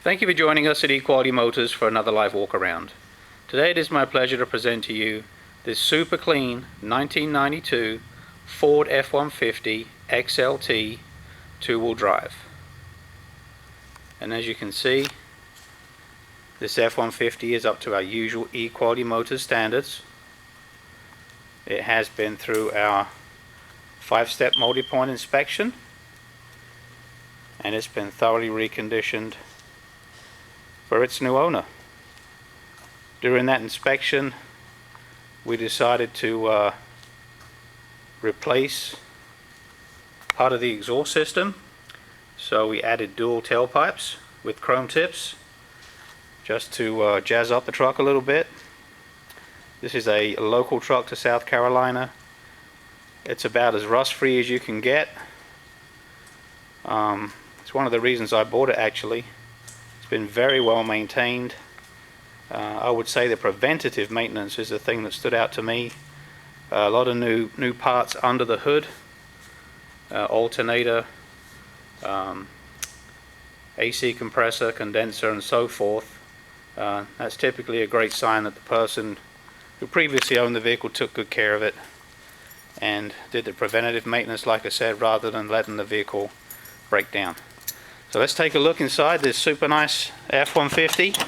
Thank you for joining us at Equality Motors for another live walk around. Today it is my pleasure to present to you this super clean 1992 Ford F150 XLT two-wheel drive. And as you can see, this F150 is up to our usual Equality Motors standards. It has been through our 5-step multi-point inspection, and it's been thoroughly reconditioned for its new owner. During that inspection, we decided to replace part of the exhaust system, so we added dual tailpipes with chrome tips just to jazz up the truck a little bit. This is a local truck to South Carolina. It's about as rust-free as you can get. It's one of the reasons I bought it, actually. It's been very well maintained. I would say the preventative maintenance is the thing that stood out to me. A lot of new parts under the hood, alternator, AC compressor, condenser, and so forth. That's typically a great sign that the person who previously owned the vehicle took good care of it and did the preventative maintenance, like I said, rather than letting the vehicle break down. So let's take a look inside this super nice F-150.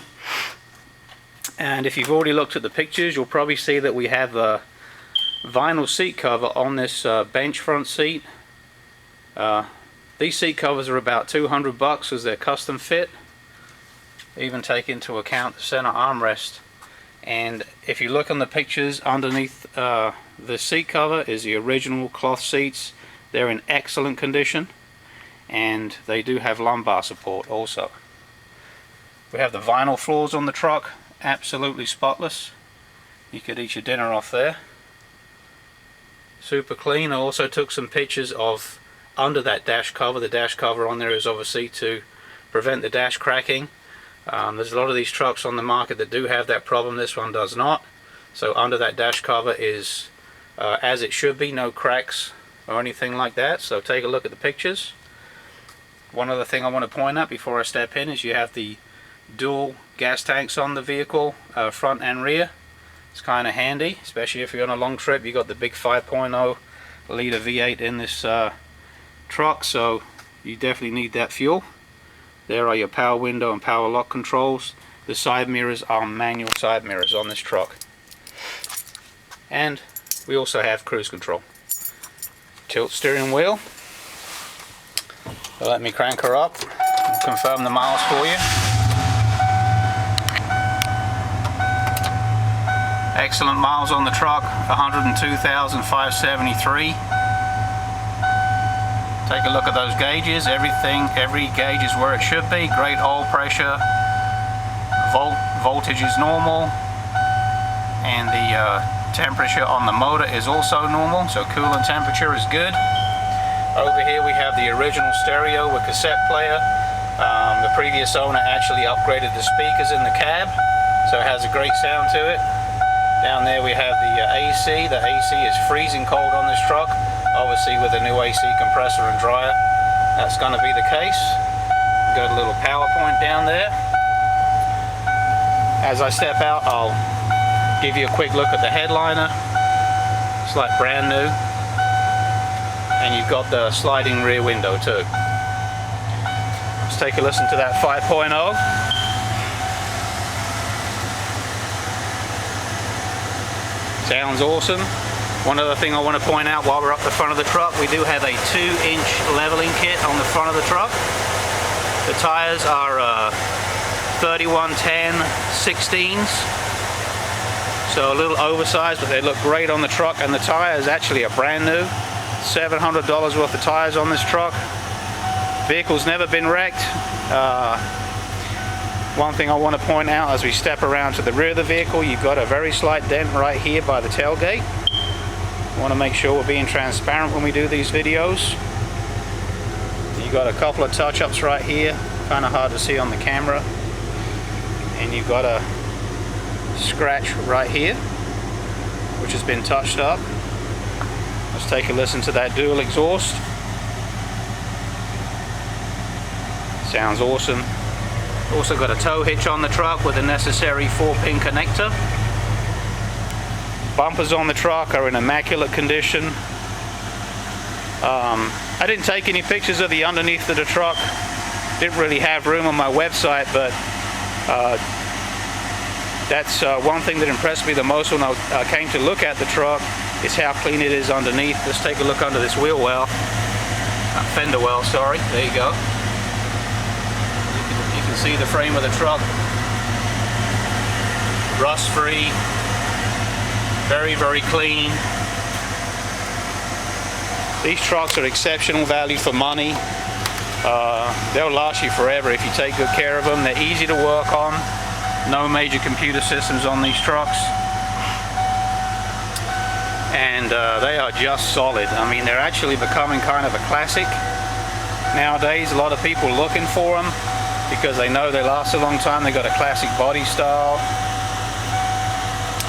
And if you've already looked at the pictures, you'll probably see that we have a vinyl seat cover on this bench front seat. These seat covers are about $200 as they're custom fit. They even take into account the center armrest. And if you look on the pictures, underneath the seat cover is the original cloth seats. They're in excellent condition, and they do have lumbar support also. We have the vinyl floors on the truck, absolutely spotless. You could eat your dinner off there. Super clean. I also took some pictures of under that dash cover. The dash cover on there is obviously to prevent the dash cracking. There's a lot of these trucks on the market that do have that problem. This one does not. So under that dash cover is as it should be, no cracks or anything like that. So take a look at the pictures. One other thing I want to point out before I step in is you have the dual gas tanks on the vehicle, front and rear. It's kind of handy, especially if you're on a long trip. You got the big 5.0 liter V8 in this truck, so you definitely need that fuel. There are your power window and power lock controls. The side mirrors are manual side mirrors on this truck. And we also have cruise control. Tilt steering wheel. So let me crank her up and confirm the miles for you. Excellent miles on the truck, 102,573. Take a look at those gauges. Every gauge is where it should be. Great oil pressure. Voltage is normal, and the temperature on the motor is also normal, so coolant temperature is good. Over here we have the original stereo with cassette player. The previous owner actually upgraded the speakers in the cab, so it has a great sound to it. Down there we have the AC. The AC is freezing cold on this truck. Obviously with the new AC compressor and dryer, that's going to be the case. Got a little power point down there. As I step out, I'll give you a quick look at the headliner. It's like brand new. And you've got the sliding rear window too. Let's take a listen to that 5.0. Sounds awesome. One other thing I want to point out while we're up the front of the truck, we do have a 2-inch leveling kit on the front of the truck. The tires are 3110 16s, so a little oversized, but they look great on the truck. And the tires actually are brand new. $700 worth of tires on this truck. Vehicle's never been wrecked. One thing I want to point out as we step around to the rear of the vehicle, you've got a very slight dent right here by the tailgate. I want to make sure we're being transparent when we do these videos. You've got a couple of touch-ups right here, kind of hard to see on the camera. And you've got a scratch right here, which has been touched up. Let's take a listen to that dual exhaust. Sounds awesome. Also got a tow hitch on the truck with the necessary 4-pin connector. Bumpers on the truck are in immaculate condition. I didn't take any pictures of the underneath of the truck. Didn't really have room on my website, but that's one thing that impressed me the most when I came to look at the truck, is how clean it is underneath. Let's take a look under this wheel well. Fender well, sorry. There you go. You can see the frame of the truck. Rust-free. Very, very clean. These trucks are exceptional value for money. They'll last you forever if you take good care of them. They're easy to work on. No major computer systems on these trucks. And they are just solid. I mean, they're actually becoming kind of a classic nowadays. A lot of people are looking for them because they know they last a long time. They got a classic body style.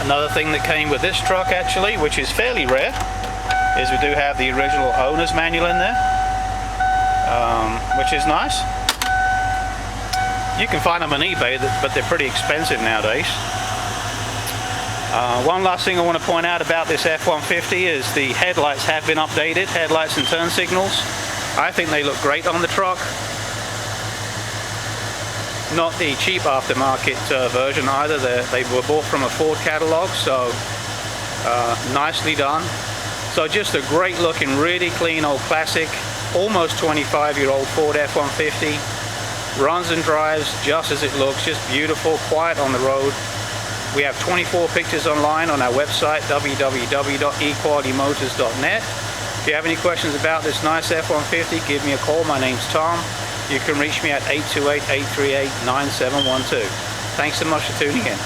Another thing that came with this truck, actually, which is fairly rare, is we do have the original owner's manual in there, which is nice. You can find them on eBay, but they're pretty expensive nowadays. One last thing I want to point out about this F150 is the headlights have been updated, headlights and turn signals. I think they look great on the truck. Not the cheap aftermarket version either. They were bought from a Ford catalog, so nicely done. So just a great looking, really clean old classic, almost 25-year-old Ford F150. Runs and drives just as it looks, just beautiful, quiet on the road. We have 24 pictures online on our website, www.equalitymotors.net. If you have any questions about this nice F-150, give me a call. My name's Tom. You can reach me at 828-838-9712. Thanks so much for tuning in.